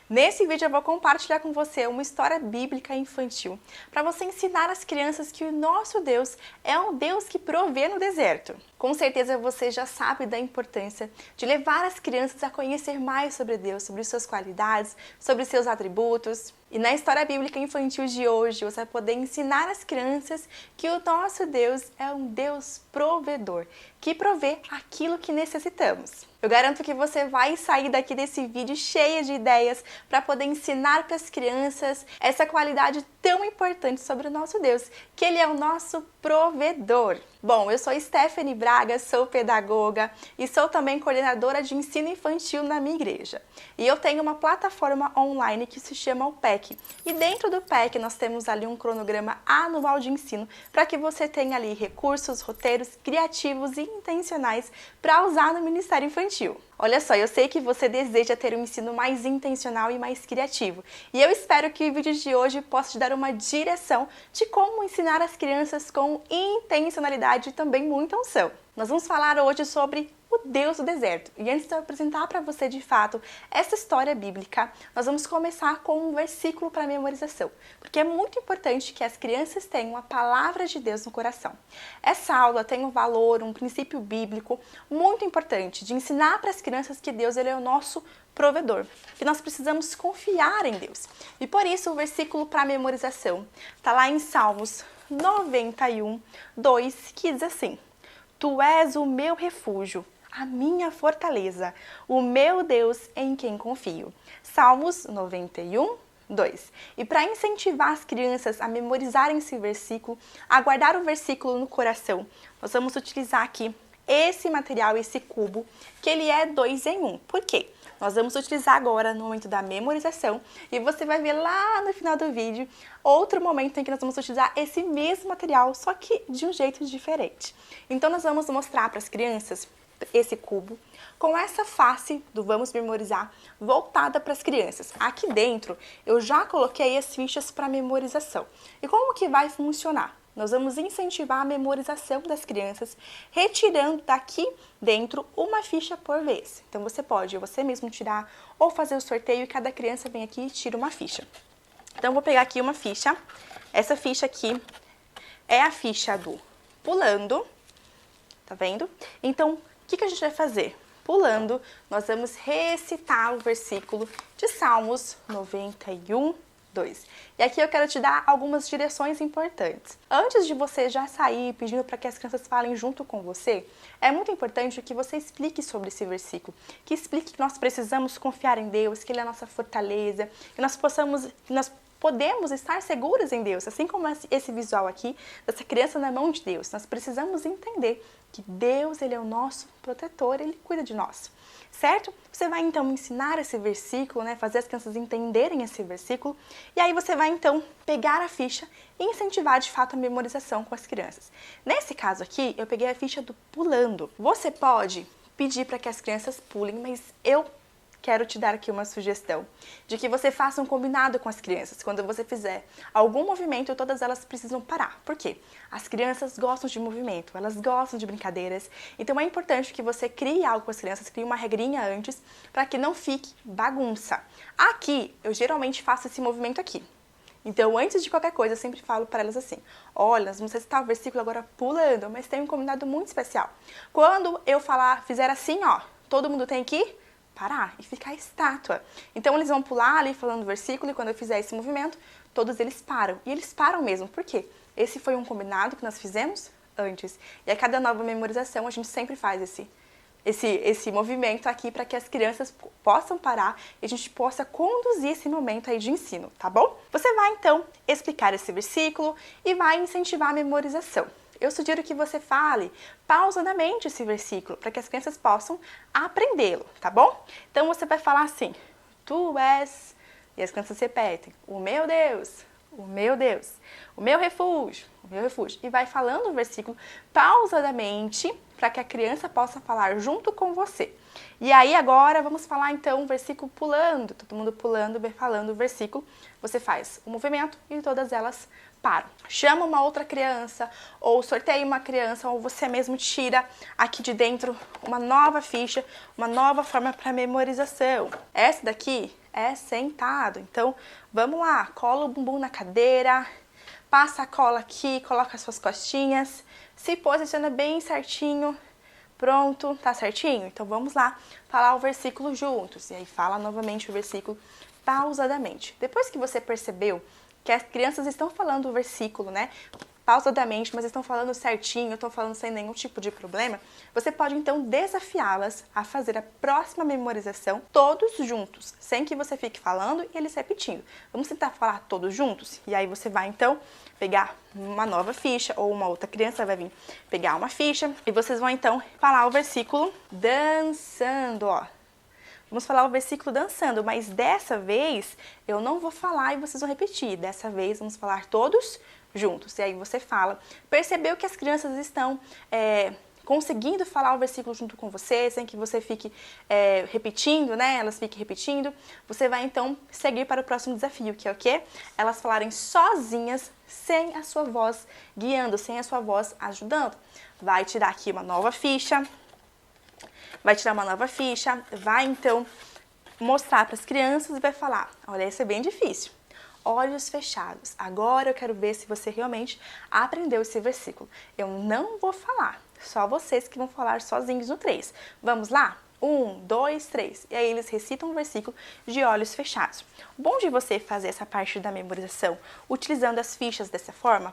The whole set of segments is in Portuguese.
Nesse vídeo eu vou compartilhar com você uma história bíblica infantil para você ensinar às crianças que o nosso Deus é um Deus que provê no deserto. Com certeza você já sabe da importância de levar as crianças a conhecer mais sobre Deus, sobre suas qualidades, sobre seus atributos. E na história bíblica infantil de hoje você vai poder ensinar às crianças que o nosso Deus é um Deus provedor, que provê aquilo que necessitamos. Eu garanto que você vai sair daqui desse vídeo cheia de ideias para poder ensinar para as crianças essa qualidade tão importante sobre o nosso Deus, que Ele é o nosso provedor. Bom, eu sou Stephanie Braga, sou pedagoga e sou também coordenadora de ensino infantil na minha igreja. E eu tenho uma plataforma online que se chama o PEC. E dentro do PEC nós temos ali um cronograma anual de ensino para que você tenha ali recursos, roteiros criativos e intencionais para usar no Ministério Infantil. Olha só, eu sei que você deseja ter um ensino mais intencional e mais criativo. E eu espero que o vídeo de hoje possa te dar uma direção de como ensinar as crianças com intencionalidade e também muita unção. Nós vamos falar hoje sobre o Deus do deserto. E antes de eu apresentar para você de fato essa história bíblica, nós vamos começar com um versículo para memorização, porque é muito importante que as crianças tenham a palavra de Deus no coração. Essa aula tem um valor, um princípio bíblico muito importante de ensinar para as crianças que Deus ele é o nosso provedor, que nós precisamos confiar em Deus. E por isso o versículo para memorização está lá em Salmos 91, 2, que diz assim: Tu és o meu refúgio, a minha fortaleza, o meu Deus em quem confio. Salmos 91, 2. E para incentivar as crianças a memorizarem esse versículo, a guardar o versículo no coração, nós vamos utilizar aqui esse material, esse cubo, que ele é 2 em 1. Por quê? Nós vamos utilizar agora no momento da memorização e você vai ver lá no final do vídeo outro momento em que nós vamos utilizar esse mesmo material, só que de um jeito diferente. Então nós vamos mostrar para as crianças esse cubo com essa face do vamos memorizar voltada para as crianças. Aqui dentro eu já coloquei as fichas para memorização. E como que vai funcionar? Nós vamos incentivar a memorização das crianças, retirando daqui dentro uma ficha por vez. Então você pode você mesmo tirar ou fazer o sorteio e cada criança vem aqui e tira uma ficha. Então eu vou pegar aqui uma ficha. Essa ficha aqui é a ficha do pulando, tá vendo? Então o que a gente vai fazer? Pulando, nós vamos recitar o versículo de Salmos 91, 2. E aqui eu quero te dar algumas direções importantes. Antes de você já sair pedindo para que as crianças falem junto com você, é muito importante que você explique sobre esse versículo, que explique que nós precisamos confiar em Deus, que Ele é a nossa fortaleza, que nós podemos estar seguros em Deus, assim como esse visual aqui, dessa criança na mão de Deus. Nós precisamos entender que Deus, Ele é o nosso protetor, Ele cuida de nós, certo? Você vai então ensinar esse versículo, fazer as crianças entenderem esse versículo, e aí você vai então pegar a ficha e incentivar de fato a memorização com as crianças. Nesse caso aqui, eu peguei a ficha do pulando. Você pode pedir para que as crianças pulem, mas eu quero te dar aqui uma sugestão de que você faça um combinado com as crianças. Quando você fizer algum movimento, todas elas precisam parar. Por quê? As crianças gostam de movimento, elas gostam de brincadeiras. Então é importante que você crie algo com as crianças, crie uma regrinha antes, para que não fique bagunça. Aqui, eu geralmente faço esse movimento aqui. Então, antes de qualquer coisa, eu sempre falo para elas assim: olha, nós vamos recitar o versículo agora pulando, mas tem um combinado muito especial. Quando eu fizer assim, ó, todo mundo tem que parar e ficar estátua. Então eles vão pular ali falando o versículo e quando eu fizer esse movimento, todos eles param. E eles param mesmo, por quê? Esse foi um combinado que nós fizemos antes. E a cada nova memorização a gente sempre faz esse movimento aqui para que as crianças possam parar e a gente possa conduzir esse momento aí de ensino, tá bom? Você vai então explicar esse versículo e vai incentivar a memorização. Eu sugiro que você fale pausadamente esse versículo para que as crianças possam aprendê-lo, tá bom? Então você vai falar assim: Tu és, e as crianças repetem, o meu Deus, o meu Deus, o meu refúgio, e vai falando o versículo pausadamente para que a criança possa falar junto com você. E aí agora vamos falar então o versículo pulando, todo mundo pulando, falando o versículo. Você faz o movimento e todas elas param. Chama uma outra criança, ou sorteia uma criança, ou você mesmo tira aqui de dentro uma nova ficha, uma nova forma para memorização. Essa daqui é sentado, então vamos lá, cola o bumbum na cadeira, passa a cola aqui, coloca as suas costinhas, se posiciona bem certinho. Pronto, tá certinho? Então vamos lá falar o versículo juntos. E aí fala novamente o versículo pausadamente. Depois que você percebeu que as crianças estão falando o versículo, né, pausadamente, mas estão falando certinho, estão falando sem nenhum tipo de problema, você pode então desafiá-las a fazer a próxima memorização todos juntos, sem que você fique falando e eles repetindo. Vamos tentar falar todos juntos? E aí você vai então pegar uma nova ficha, ou uma outra criança vai vir pegar uma ficha, e vocês vão então falar o versículo dançando, ó. Vamos falar o versículo dançando, mas dessa vez eu não vou falar e vocês vão repetir. Dessa vez vamos falar todos juntos. E aí você fala. Percebeu que as crianças estão conseguindo falar o versículo junto com você, sem que você fique repetindo, né? Elas fiquem repetindo. Você vai então seguir para o próximo desafio, que é o quê? Elas falarem sozinhas, sem a sua voz guiando, sem a sua voz ajudando. Vai tirar aqui uma nova ficha. Vai então mostrar para as crianças e vai falar, olha, isso é bem difícil. Olhos fechados. Agora eu quero ver se você realmente aprendeu esse versículo. Eu não vou falar, só vocês que vão falar sozinhos no 3. Vamos lá? 1, 2, 3. E aí eles recitam o versículo de olhos fechados. O bom de você fazer essa parte da memorização utilizando as fichas dessa forma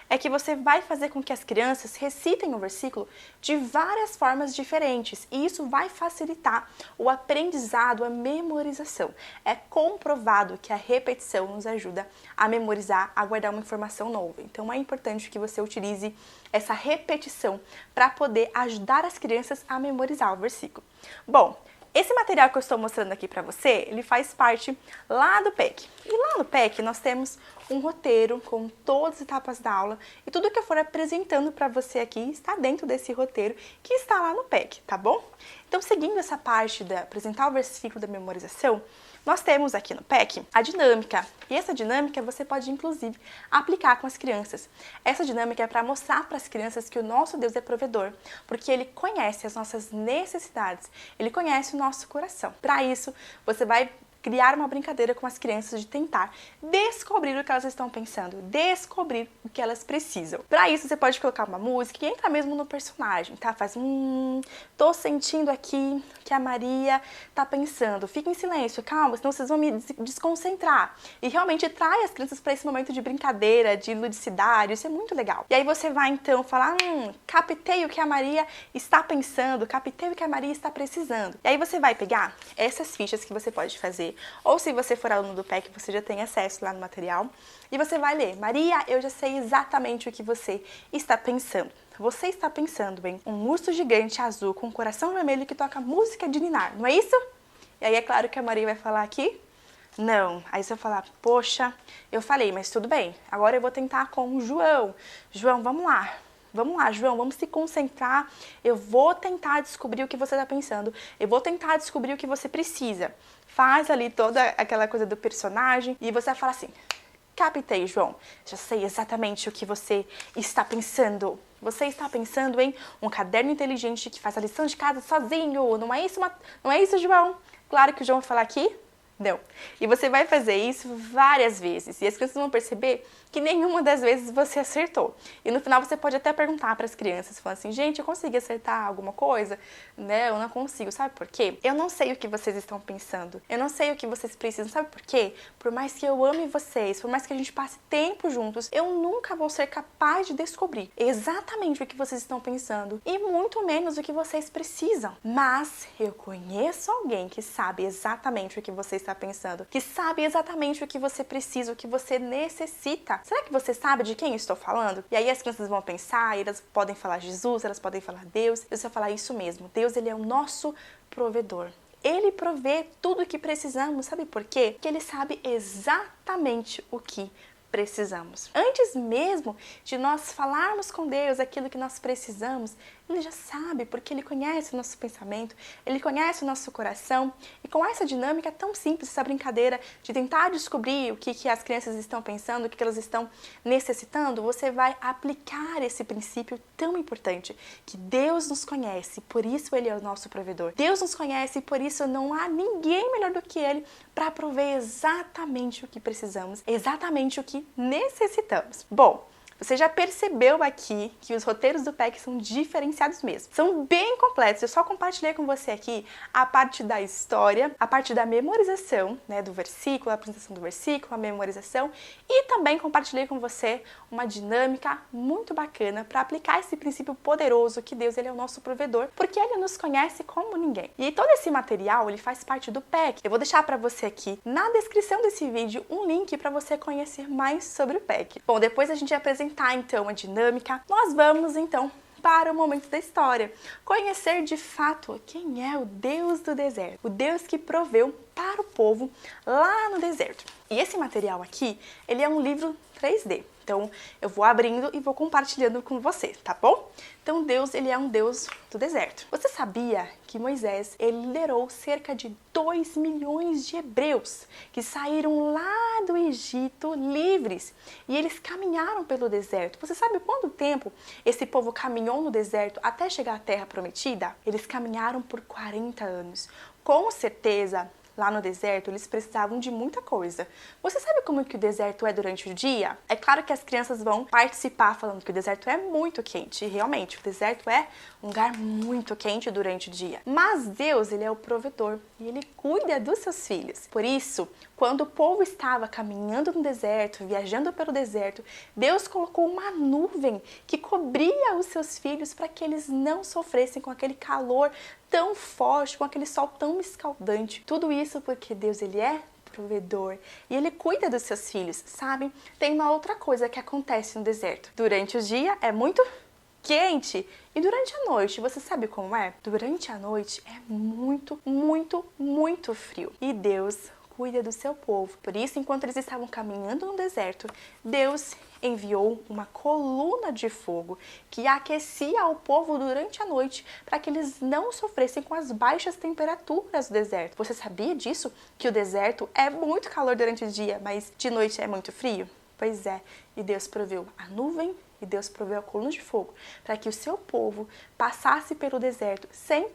é que você vai fazer com que as crianças recitem o versículo de várias formas diferentes e isso vai facilitar o aprendizado, a memorização. É comprovado que a repetição nos ajuda a memorizar, a guardar uma informação nova. Então é importante que você utilize essa repetição para poder ajudar as crianças a memorizar o versículo. Bom, esse material que eu estou mostrando aqui para você, ele faz parte lá do PEC. E lá no PEC nós temos um roteiro com todas as etapas da aula e tudo que eu for apresentando para você aqui está dentro desse roteiro que está lá no PEC, tá bom? Então, seguindo essa parte de apresentar o versículo da memorização, nós temos aqui no PEC a dinâmica. E essa dinâmica você pode, inclusive, aplicar com as crianças. Essa dinâmica é para mostrar para as crianças que o nosso Deus é provedor, porque Ele conhece as nossas necessidades, Ele conhece o nosso coração. Para isso, você vai criar uma brincadeira com as crianças de tentar descobrir o que elas estão pensando, descobrir o que elas precisam. Para isso, você pode colocar uma música e entra mesmo no personagem, tá? Faz tô sentindo aqui que a Maria tá pensando. Fica em silêncio, calma, senão vocês vão me desconcentrar. E realmente trai as crianças para esse momento de brincadeira, de ludicidade, isso é muito legal. E aí você vai então falar, captei o que a Maria está pensando, captei o que a Maria está precisando. E aí você vai pegar essas fichas que você pode fazer, ou se você for aluno do PEC, você já tem acesso lá no material, e você vai ler, Maria, eu já sei exatamente o que você está pensando. Você está pensando em um urso gigante azul com um coração vermelho que toca música de ninar, não é isso? E aí é claro que a Maria vai falar aqui, não. Aí você vai falar, poxa, eu falei, mas tudo bem, agora eu vou tentar com o João. João, vamos lá. Vamos lá, João, vamos se concentrar. Eu vou tentar descobrir o que você está pensando. Eu vou tentar descobrir o que você precisa. Faz ali toda aquela coisa do personagem e você vai falar assim, captei, João. Já sei exatamente o que você está pensando. Você está pensando em um caderno inteligente que faz a lição de casa sozinho. Não é isso, João? Claro que o João vai falar aqui. Não. E você vai fazer isso várias vezes. E as crianças vão perceber que nenhuma das vezes você acertou. E no final você pode até perguntar para as crianças, falando assim, gente, eu consegui acertar alguma coisa? Não, eu não consigo. Sabe por quê? Eu não sei o que vocês estão pensando. Eu não sei o que vocês precisam. Sabe por quê? Por mais que eu ame vocês, por mais que a gente passe tempo juntos, eu nunca vou ser capaz de descobrir exatamente o que vocês estão pensando e muito menos o que vocês precisam. Mas eu conheço alguém que sabe exatamente o que você está pensando, que sabe exatamente o que você precisa, o que você necessita. Será que você sabe de quem eu estou falando? E aí as crianças vão pensar, elas podem falar Jesus, elas podem falar Deus. E você vai falar isso mesmo. Deus, Ele é o nosso provedor. Ele provê tudo o que precisamos. Sabe por quê? Porque Ele sabe exatamente o que precisamos. Antes mesmo de nós falarmos com Deus aquilo que nós precisamos, Ele já sabe, porque Ele conhece o nosso pensamento, Ele conhece o nosso coração. E com essa dinâmica tão simples, essa brincadeira de tentar descobrir o que as crianças estão pensando, o que elas estão necessitando, você vai aplicar esse princípio tão importante, que Deus nos conhece, por isso Ele é o nosso provedor. Deus nos conhece, por isso não há ninguém melhor do que Ele para prover exatamente o que precisamos, exatamente o que necessitamos. Bom, você já percebeu aqui que os roteiros do PEC são diferenciados mesmo. São bem completos. Eu só compartilhei com você aqui a parte da história, a parte da memorização, né, do versículo, a apresentação do versículo, a memorização, e também compartilhei com você uma dinâmica muito bacana para aplicar esse princípio poderoso que Deus ele é o nosso provedor, porque Ele nos conhece como ninguém. E todo esse material ele faz parte do PEC. Eu vou deixar para você aqui na descrição desse vídeo um link para você conhecer mais sobre o PEC. Bom, depois a gente apresentar então a dinâmica, nós vamos então para o momento da história, conhecer de fato quem é o Deus do deserto, o Deus que proveu para o povo lá no deserto. E esse material aqui, ele é um livro 3D. Então, eu vou abrindo e vou compartilhando com você, tá bom? Então, Deus, ele é um Deus do deserto. Você sabia que Moisés, ele liderou cerca de 2 milhões de hebreus que saíram lá do Egito livres e eles caminharam pelo deserto? Você sabe quanto tempo esse povo caminhou no deserto até chegar à terra prometida? Eles caminharam por 40 anos. Com certeza, lá no deserto, eles precisavam de muita coisa. Você sabe como que o deserto é durante o dia? É claro que as crianças vão participar falando que o deserto é muito quente. E realmente, o deserto é um lugar muito quente durante o dia. Mas Deus, ele é o provedor e ele cuida dos seus filhos. Por isso, quando o povo estava caminhando no deserto, viajando pelo deserto, Deus colocou uma nuvem que cobria os seus filhos para que eles não sofressem com aquele calor tão forte, com aquele sol tão escaldante. Tudo isso porque Deus, ele é provedor e ele cuida dos seus filhos, sabe? Tem uma outra coisa que acontece no deserto. Durante o dia é muito quente e durante a noite, você sabe como é? Durante a noite é muito, muito, muito frio. E Deus cuida do seu povo. Por isso, enquanto eles estavam caminhando no deserto, Deus enviou uma coluna de fogo que aquecia o povo durante a noite para que eles não sofressem com as baixas temperaturas do deserto. Você sabia disso? Que o deserto é muito calor durante o dia, mas de noite é muito frio? Pois é, e Deus proveu a nuvem e Deus proveu a coluna de fogo para que o seu povo passasse pelo deserto sem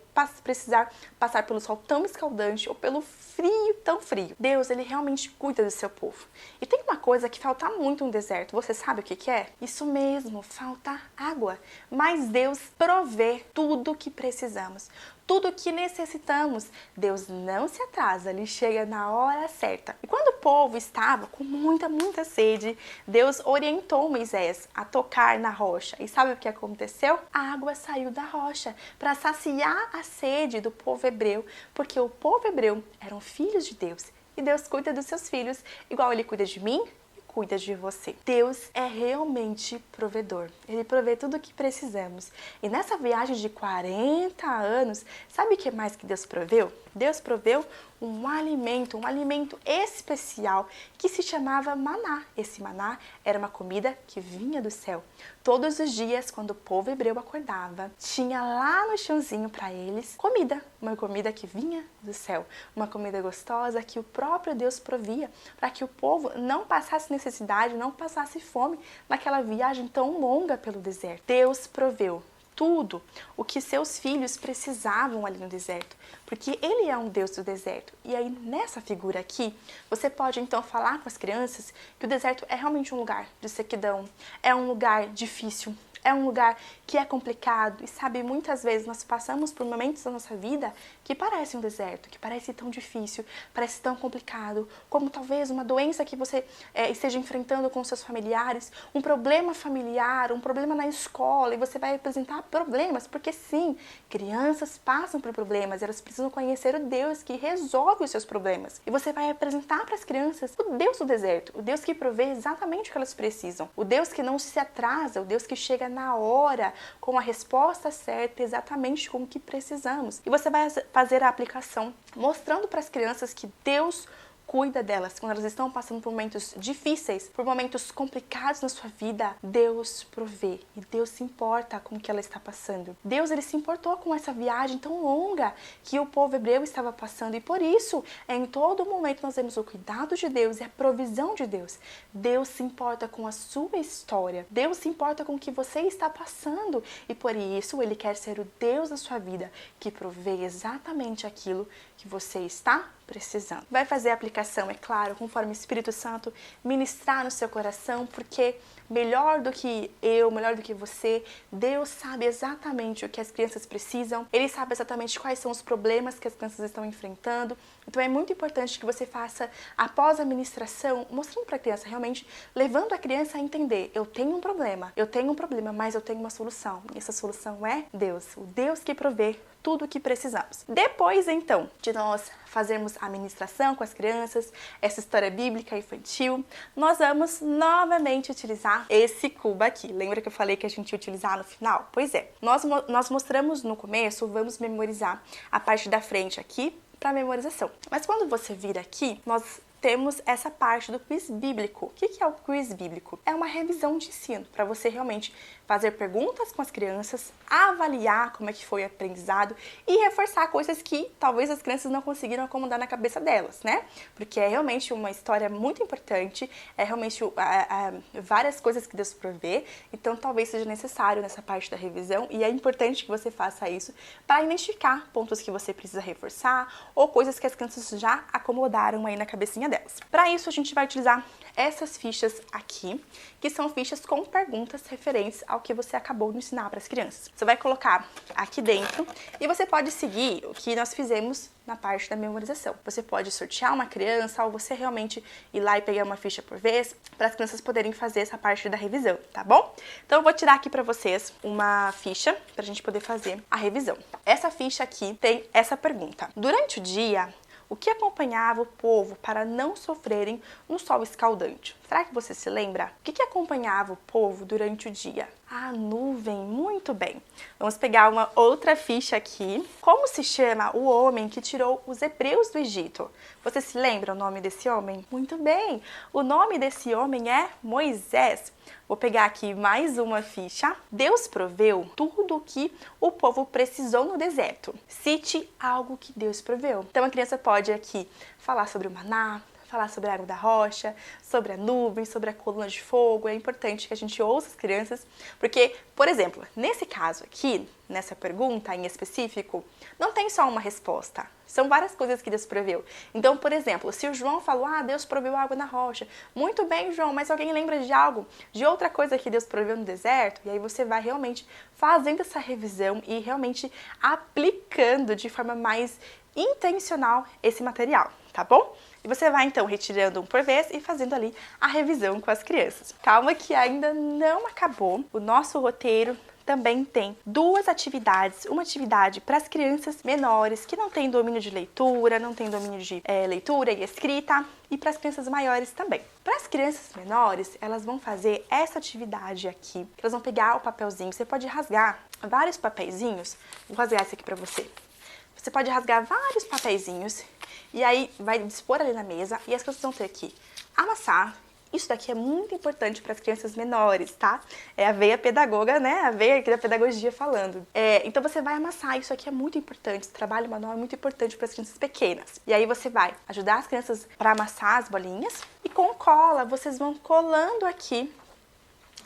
precisar passar pelo sol tão escaldante ou pelo frio tão frio. Deus, ele realmente cuida do seu povo. E tem uma coisa que falta muito no deserto. Você sabe o que é? Isso mesmo, falta água. Mas Deus provê tudo o que precisamos. Tudo o que necessitamos. Deus não se atrasa, ele chega na hora certa. E quando o povo estava com muita, muita sede, Deus orientou Moisés a tocar na rocha. E sabe o que aconteceu? A água saiu da rocha para saciar a sede do povo hebreu, porque o povo hebreu eram filhos de Deus. E Deus cuida dos seus filhos, igual ele cuida de mim, cuida de você. Deus é realmente provedor. Ele provê tudo o que precisamos. E nessa viagem de 40 anos, sabe o que mais que Deus proveu? Deus proveu um alimento especial que se chamava maná. Esse maná era uma comida que vinha do céu. Todos os dias, quando o povo hebreu acordava, tinha lá no chãozinho para eles comida, uma comida que vinha do céu, uma comida gostosa que o próprio Deus provia para que o povo não passasse necessidade, não passasse fome naquela viagem tão longa pelo deserto. Deus proveu tudo o que seus filhos precisavam ali no deserto, porque ele é um Deus do deserto. E aí nessa figura aqui, você pode então falar com as crianças que o deserto é realmente um lugar de sequidão, é um lugar difícil, é um lugar que é complicado. E sabe, muitas vezes nós passamos por momentos da nossa vida que parece um deserto, que parece tão difícil, parece tão complicado, como talvez uma doença que você esteja enfrentando com seus familiares, um problema familiar, um problema na escola, e você vai apresentar problemas, porque sim, crianças passam por problemas, elas precisam conhecer o Deus que resolve os seus problemas. E você vai apresentar para as crianças o Deus do deserto, o Deus que provê exatamente o que elas precisam, o Deus que não se atrasa, o Deus que chega na hora, com a resposta certa, exatamente com o que precisamos. E você vai fazer a aplicação mostrando para as crianças que Deus cuida delas. Quando elas estão passando por momentos difíceis, por momentos complicados na sua vida, Deus provê e Deus se importa com o que ela está passando. Deus, ele se importou com essa viagem tão longa que o povo hebreu estava passando e por isso, em todo momento nós vemos o cuidado de Deus e a provisão de Deus. Deus se importa com a sua história. Deus se importa com o que você está passando e por isso ele quer ser o Deus da sua vida que provê exatamente aquilo que você está precisando. Vai fazer a aplicação, é claro, conforme o Espírito Santo ministrar no seu coração, porque melhor do que eu, melhor do que você, Deus sabe exatamente o que as crianças precisam, Ele sabe exatamente quais são os problemas que as crianças estão enfrentando. Então é muito importante que você faça, após a ministração, mostrando para a criança, realmente levando a criança a entender, eu tenho um problema, mas eu tenho uma solução. E essa solução é Deus, o Deus que provê tudo o que precisamos. Depois, então, de nós fazermos a ministração com as crianças, essa história bíblica infantil, nós vamos novamente utilizar esse cubo aqui. Lembra que eu falei que a gente ia utilizar no final? Pois é, nós mostramos no começo, vamos memorizar a parte da frente aqui para memorização. Mas quando você vir aqui, nós temos essa parte do quiz bíblico. O que é o quiz bíblico? É uma revisão de ensino, para você realmente fazer perguntas com as crianças, avaliar como é que foi o aprendizado e reforçar coisas que talvez as crianças não conseguiram acomodar na cabeça delas, né? Porque é realmente uma história muito importante, é realmente várias coisas que Deus provê, então talvez seja necessário nessa parte da revisão e é importante que você faça isso para identificar pontos que você precisa reforçar ou coisas que as crianças já acomodaram aí na cabecinha delas. Para isso, a gente vai utilizar essas fichas aqui, que são fichas com perguntas referentes ao que você acabou de ensinar para as crianças. Você vai colocar aqui dentro e você pode seguir o que nós fizemos na parte da memorização. Você pode sortear uma criança ou você realmente ir lá e pegar uma ficha por vez para as crianças poderem fazer essa parte da revisão, tá bom? Então eu vou tirar aqui para vocês uma ficha para a gente poder fazer a revisão. Essa ficha aqui tem essa pergunta. Durante o dia, o que acompanhava o povo para não sofrerem no sol escaldante? Será que você se lembra? O que acompanhava o povo durante o dia? A nuvem, muito bem. Vamos pegar uma outra ficha aqui. Como se chama o homem que tirou os hebreus do Egito? Você se lembra o nome desse homem? Muito bem. O nome desse homem é Moisés. Vou pegar aqui mais uma ficha. Deus proveu tudo o que o povo precisou no deserto. Cite algo que Deus proveu. Então a criança pode aqui falar sobre o maná, falar sobre a água da rocha, sobre a nuvem, sobre a coluna de fogo. É importante que a gente ouça as crianças, porque, por exemplo, nesse caso aqui, nessa pergunta em específico, não tem só uma resposta. São várias coisas que Deus proveu. Então, por exemplo, se o João falou, Deus proveu água na rocha. Muito bem, João, mas alguém lembra de algo, de outra coisa que Deus proveu no deserto? E aí você vai realmente fazendo essa revisão e realmente aplicando de forma mais intencional esse material, tá bom? E você vai então retirando um por vez e fazendo ali a revisão com as crianças. Calma que ainda não acabou. O nosso roteiro também tem duas atividades. Uma atividade para as crianças menores que não têm domínio de leitura, não têm domínio de leitura e escrita, e para as crianças maiores também. Para as crianças menores, elas vão fazer essa atividade aqui. Elas vão pegar o papelzinho. Você pode rasgar vários papeizinhos. Vou rasgar esse aqui para você. Você pode rasgar vários papeizinhos e aí vai dispor ali na mesa e as crianças vão ter que amassar. Isso daqui é muito importante para as crianças menores, tá? É a veia pedagoga, né? A veia aqui da pedagogia falando. Então você vai amassar, isso aqui é muito importante. Esse trabalho manual é muito importante para as crianças pequenas. E aí você vai ajudar as crianças para amassar as bolinhas e com cola vocês vão colando aqui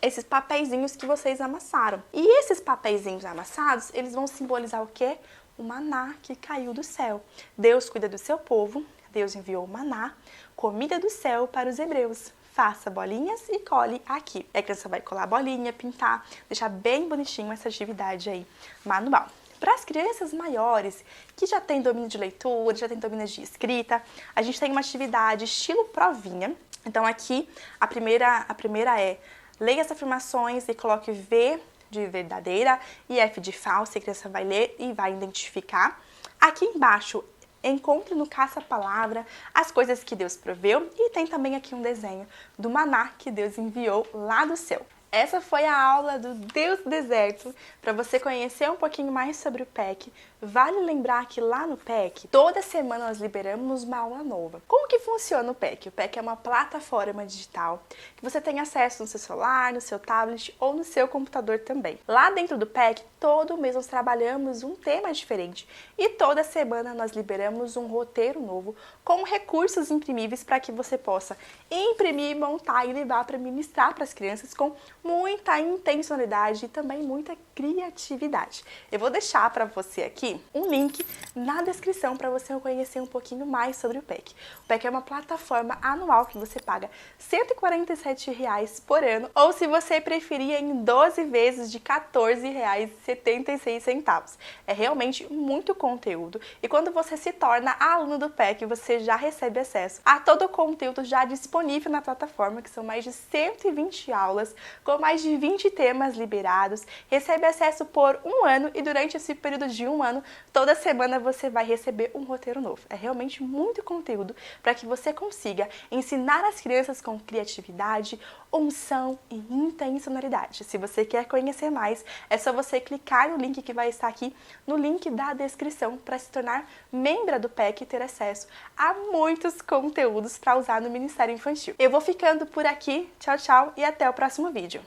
esses papeizinhos que vocês amassaram. E esses papeizinhos amassados, eles vão simbolizar o quê? O maná que caiu do céu. Deus cuida do seu povo, Deus enviou o maná, comida do céu para os hebreus. Faça bolinhas e cole aqui. E a criança vai colar a bolinha, pintar, deixar bem bonitinho essa atividade aí manual. Para as crianças maiores, que já têm domínio de leitura, já têm domínio de escrita, a gente tem uma atividade estilo provinha. Então aqui, a primeira é: leia as afirmações e coloque V de verdadeira e F de falsa. A criança vai ler e vai identificar. Aqui embaixo, encontre no caça-palavra as coisas que Deus proveu e tem também aqui um desenho do maná que Deus enviou lá do céu. Essa foi a aula do Deus do Deserto. Para você conhecer um pouquinho mais sobre o PEC, Vale lembrar que lá no PEC, toda semana nós liberamos uma aula nova. Como que funciona o PEC? O PEC é uma plataforma digital que você tem acesso no seu celular, no seu tablet ou no seu computador também. Lá dentro do PEC, todo mês nós trabalhamos um tema diferente e toda semana nós liberamos um roteiro novo com recursos imprimíveis para que você possa imprimir, montar e levar para ministrar para as crianças com muita intencionalidade e também muita criatividade. Eu vou deixar para você aqui um link na descrição para você conhecer um pouquinho mais sobre o PEC. O PEC é uma plataforma anual que você paga R$ 147,00 por ano, ou se você preferir em 12 vezes de R$ 14,76. É realmente muito conteúdo e quando você se torna aluno do PEC, você já recebe acesso a todo o conteúdo já disponível na plataforma, que são mais de 120 aulas, com mais de 20 temas liberados, recebe acesso por um ano e durante esse período de um ano, toda semana você vai receber um roteiro novo. É realmente muito conteúdo para que você consiga ensinar as crianças com criatividade, unção e intencionalidade. Se você quer conhecer mais, é só você clicar no link que vai estar aqui no link da descrição para se tornar membro do PEC e ter acesso a muitos conteúdos para usar no Ministério Infantil. Eu vou ficando por aqui, tchau, tchau e até o próximo vídeo.